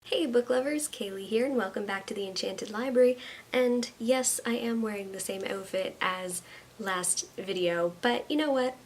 Hey book lovers, Kaylee here and welcome back to the Enchanted Library. And yes, I am wearing the same outfit as last video, but you know what?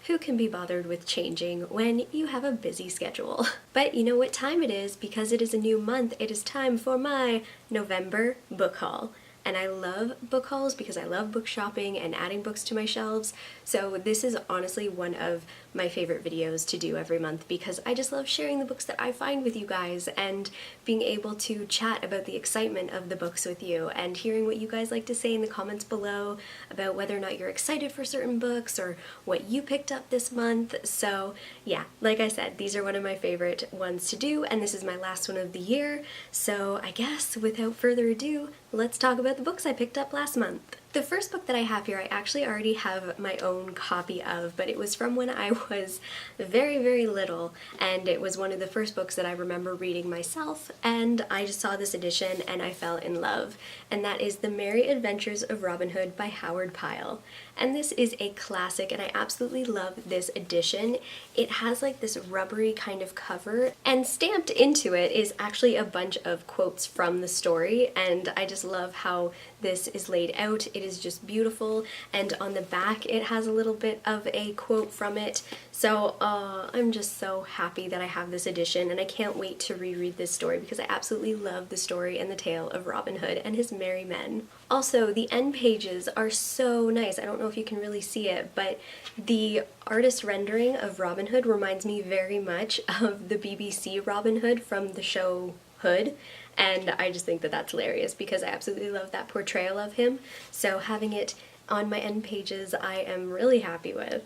Who can be bothered with changing when you have a busy schedule? But you know what time it is, because it is a new month. It is time for my November book haul. And I love book hauls because I love book shopping and adding books to my shelves. So this is honestly one of my favorite videos to do every month because I just love sharing the books that I find with you guys and being able to chat about the excitement of the books with you and hearing what you guys like to say in the comments below about whether or not you're excited for certain books or what you picked up this month. So yeah, like I said, these are one of my favorite ones to do, and this is my last one of the year. So I guess without further ado, let's talk about the books I picked up last month. The first book that I have here I actually already have my own copy of, but it was from when I was very, very little, and it was one of the first books that I remember reading myself, and I just saw this edition and I fell in love, and that is The Merry Adventures of Robin Hood by Howard Pyle. And this is a classic and I absolutely love this edition. It has like this rubbery kind of cover, and stamped into it is actually a bunch of quotes from the story, and I just love how this is laid out. It is just beautiful, and on the back it has a little bit of a quote from it. So I'm just so happy that I have this edition, and I can't wait to reread this story because I absolutely love the story and the tale of Robin Hood and his merry men. Also, the end pages are so nice. I don't know if you can really see it, but the artist rendering of Robin Hood reminds me very much of the BBC Robin Hood from the show Hood, and I just think that that's hilarious because I absolutely love that portrayal of him. So having it on my end pages I am really happy with.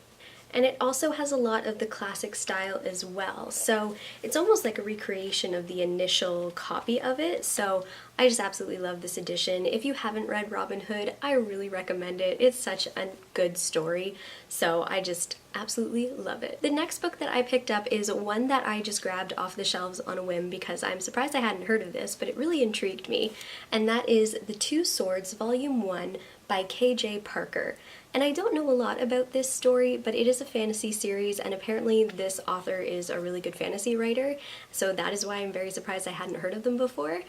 And it also has a lot of the classic style as well, so it's almost like a recreation of the initial copy of it, so I just absolutely love this edition. If you haven't read Robin Hood, I really recommend it. It's such a good story, so I just absolutely love it. The next book that I picked up is one that I just grabbed off the shelves on a whim because I'm surprised I hadn't heard of this, but it really intrigued me, and that is The Two Swords Volume 1 by K.J. Parker. And I don't know a lot about this story, but it is a fantasy series, and apparently this author is a really good fantasy writer, so that is why I'm very surprised I hadn't heard of them before.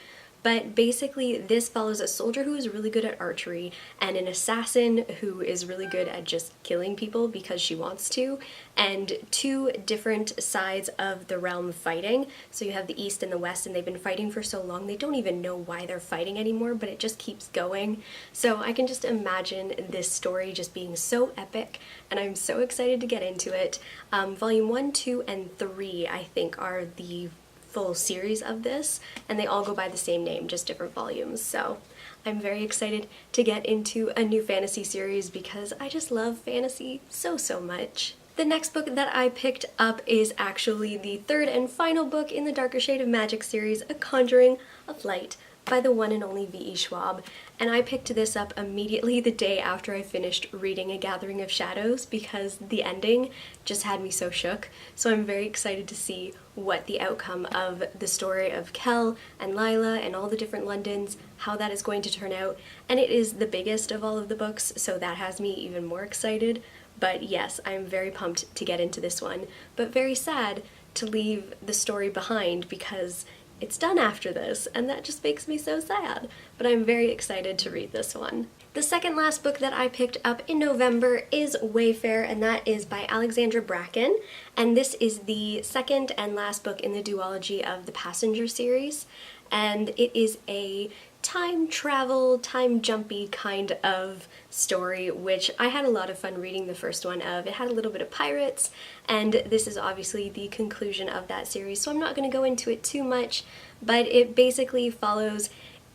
But basically this follows a soldier who is really good at archery and an assassin who is really good at just killing people because she wants to, and two different sides of the realm fighting. So you have the East and the West, and they've been fighting for so long they don't even know why they're fighting anymore, but it just keeps going. So I can just imagine this story just being so epic, and I'm so excited to get into it. Volume 1, 2, and 3 I think are the full series of this, and they all go by the same name, just different volumes. So I'm very excited to get into a new fantasy series because I just love fantasy so much. The next book that I picked up is actually the third and final book in the Darker Shade of Magic series, A Conjuring of Light by the one and only V.E. Schwab, and I picked this up immediately the day after I finished reading A Gathering of Shadows because the ending just had me so shook. So I'm very excited to see what the outcome of the story of Kell and Lila and all the different Londons, how that is going to turn out. And it is the biggest of all of the books, so that has me even more excited. But yes, I'm very pumped to get into this one, but very sad to leave the story behind because it's done after this, and that just makes me so sad. But I'm very excited to read this one. The second last book that I picked up in November is Wayfarer, and that is by Alexandra Bracken, and this is the second and last book in the duology of the Passenger series, and it is a time travel, time jumpy kind of story, which I had a lot of fun reading the first one of. It had a little bit of pirates, and this is obviously the conclusion of that series, so I'm not going to go into it too much, but it basically follows,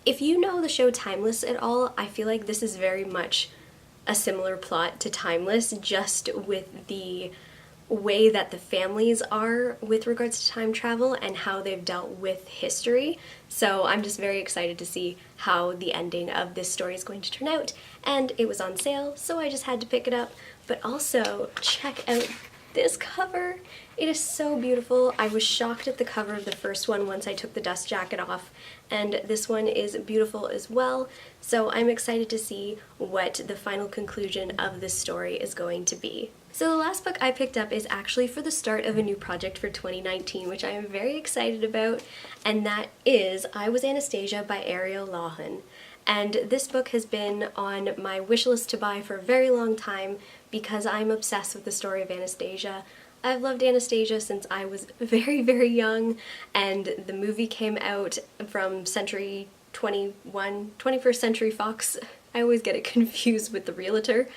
if you know the show Timeless at all, I feel like this is very much a similar plot to Timeless, just with the way that the families are with regards to time travel and how they've dealt with history. So I'm just very excited to see how the ending of this story is going to turn out, and it was on sale, so I just had to pick it up. But also, check out this cover. It is so beautiful. I was shocked at the cover of the first one once I took the dust jacket off, and this one is beautiful as well. So I'm excited to see what the final conclusion of this story is going to be. So the last book I picked up is actually for the start of a new project for 2019, which I am very excited about, and that is I Was Anastasia by Ariel Lawhon. And this book has been on my wish list to buy for a very long time because I'm obsessed with the story of Anastasia. I've loved Anastasia since I was very, very young, and the movie came out from Century 21, 21st Century Fox. I always get it confused with The Realtor,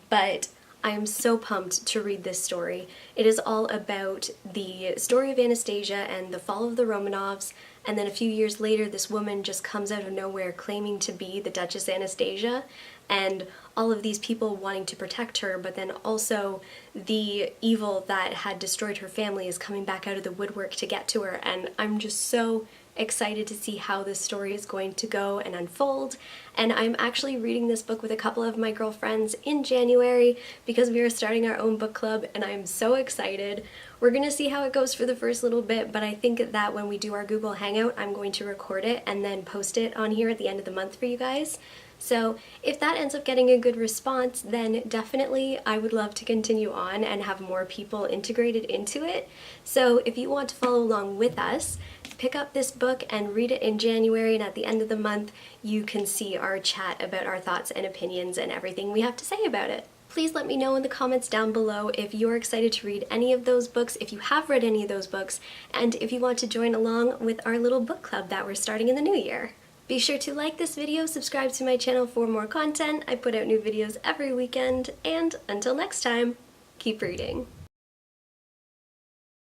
but I am so pumped to read this story. It is all about the story of Anastasia and the fall of the Romanovs, and then a few years later this woman just comes out of nowhere claiming to be the Duchess Anastasia, and all of these people wanting to protect her, but then also the evil that had destroyed her family is coming back out of the woodwork to get to her, and I'm just so excited to see how this story is going to go and unfold. And I'm actually reading this book with a couple of my girlfriends in January because we are starting our own book club, and I'm so excited. We're gonna see how it goes for the first little bit, but I think that when we do our Google Hangout, I'm going to record it and then post it on here at the end of the month for you guys. So if that ends up getting a good response, then definitely I would love to continue on and have more people integrated into it. So if you want to follow along with us, pick up this book and read it in January, and at the end of the month you can see our chat about our thoughts and opinions and everything we have to say about it. Please let me know in the comments down below if you're excited to read any of those books, if you have read any of those books, and if you want to join along with our little book club that we're starting in the new year. Be sure to like this video, subscribe to my channel for more content. I put out new videos every weekend, and until next time, keep reading.